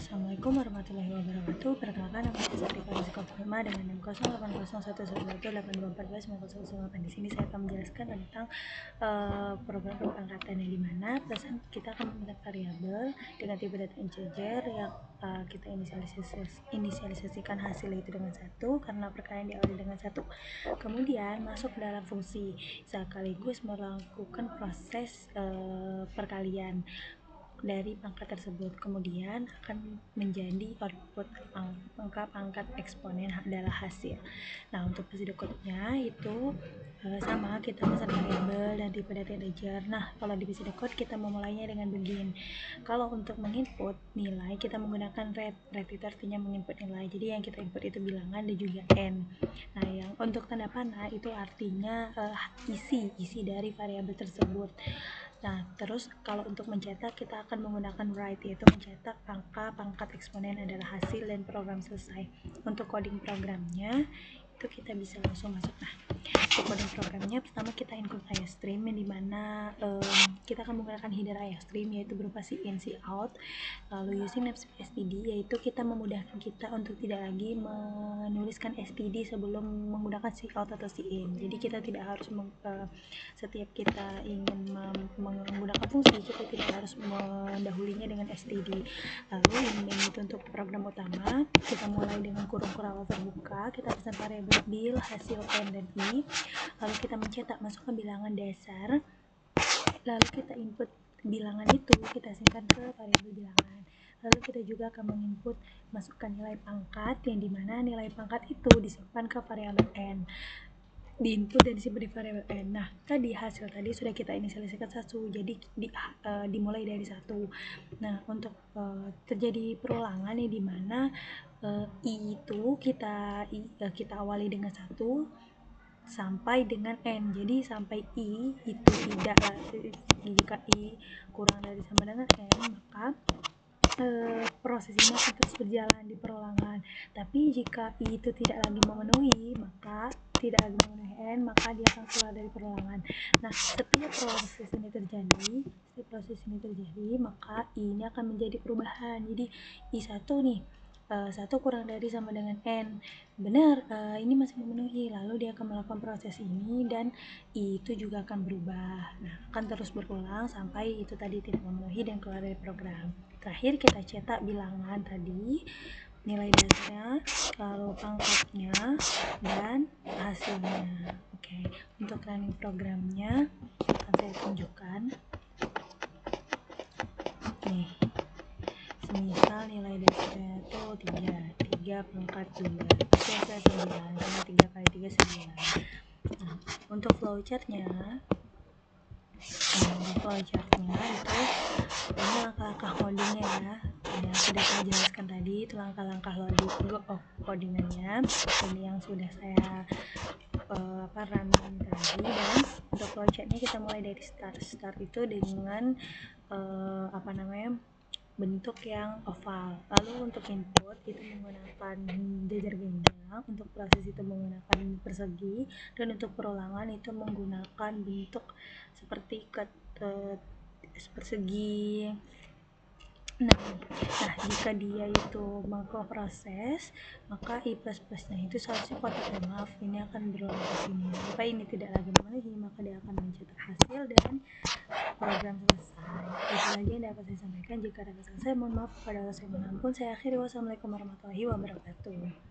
Assalamualaikum warahmatullahi wabarakatuh. Perkenalkan, nama saya Sarifah Rizka Fatima dengan NIM 080111889008. Di sini saya akan menjelaskan tentang program pengangkatan yang dimana perasaan kita akan membentuk variabel dengan tipe data integer yang kita inisialisasikan hasil itu dengan 1 karena perkalian diawali dengan 1. Kemudian masuk ke dalam fungsi sekaligus melakukan proses perkalian dari pangkat tersebut, kemudian akan menjadi output pangkat eksponen adalah hasil. Nah, untuk procedure code-nya itu sama, kita pesan variabel dan tipe data integer. Nah, kalau di procedure code kita memulainya dengan begin. Kalau untuk menginput nilai kita menggunakan ret itu artinya menginput nilai. Jadi yang kita input itu bilangan dan juga n. Nah, yang untuk tanda panah itu artinya isi dari variabel tersebut. Nah, terus kalau untuk mencetak kita akan menggunakan write, yaitu mencetak angka pangkat eksponen adalah hasil dan program selesai. Untuk coding programnya itu kita bisa langsung masuk. Nah, untuk coding programnya pertama kita include IOStream yang dimana kita akan menggunakan header IOStream yaitu berupa in out. Lalu using namespace std yaitu kita memudahkan kita untuk tidak lagi menuliskan std sebelum menggunakan out atau in. Jadi kita tidak harus setiap kita ingin menggunakan fungsi kita tidak harus mendahulinya dengan std. Lalu ini itu untuk program utama, kita mulai dengan kurung kurang terbuka, kita pesan variabel bil hasil n dan i, lalu kita mencetak masukkan bilangan dasar, lalu kita input bilangan itu kita simpan ke variabel bilangan. Lalu kita juga akan menginput masukkan nilai pangkat yang dimana nilai pangkat itu disimpan ke variabel n, diinput dan disimpan di variabel n. Nah, tadi hasil tadi sudah kita inisialisasikan 1, jadi dimulai dari 1. Nah, untuk terjadi perulangan yang dimana i itu kita awali dengan 1 sampai dengan n. Jadi sampai i itu tidak, jika i kurang dari sama dengan n maka proses ini akan terus berjalan di perulangan. Tapi jika i itu tidak lagi memenuhi maka dia akan keluar dari perulangan. Nah, setiap proses ini terjadi maka i ini akan menjadi perubahan. Jadi i1 nih 1 kurang dari sama dengan n, benar, ini masih memenuhi, lalu dia akan melakukan proses ini dan i itu juga akan berubah. Nah, akan terus berulang sampai itu tadi tidak memenuhi dan keluar dari program. Terakhir kita cetak bilangan tadi, nilai dasarnya, lalu pangkatnya dan hasilnya. Oke, untuk running programnya akan saya tunjukkan. Nih, semisal nilai dasarnya itu 3 pangkat 2 pasti hasilnya 9 karena 3 kali 3 9. Nah, untuk flowchartnya itu ini langkah-langkah codingnya ya, yang sudah saya jelaskan tadi itu langkah-langkah codingannya ini yang sudah saya running tadi. Dan untuk flowchartnya kita mulai dari start itu dengan bentuk yang oval. Lalu untuk input itu menggunakan jajar genjang, untuk proses itu menggunakan persegi, dan untuk perulangan itu menggunakan bentuk seperti persegi. Nah, jika dia itu melakukan proses maka i++ nya itu seharusnya kotak maaf ini akan berulang ke sini. Jika ini tidak lagi memenuhi maka dia akan mencetak hasil dan program selesai. Itu saja yang dapat saya sampaikan. Jika ada kesalahan saya mohon maaf, kepada Allah saya mohon ampun. Saya akhiri, wassalamualaikum warahmatullahi wabarakatuh.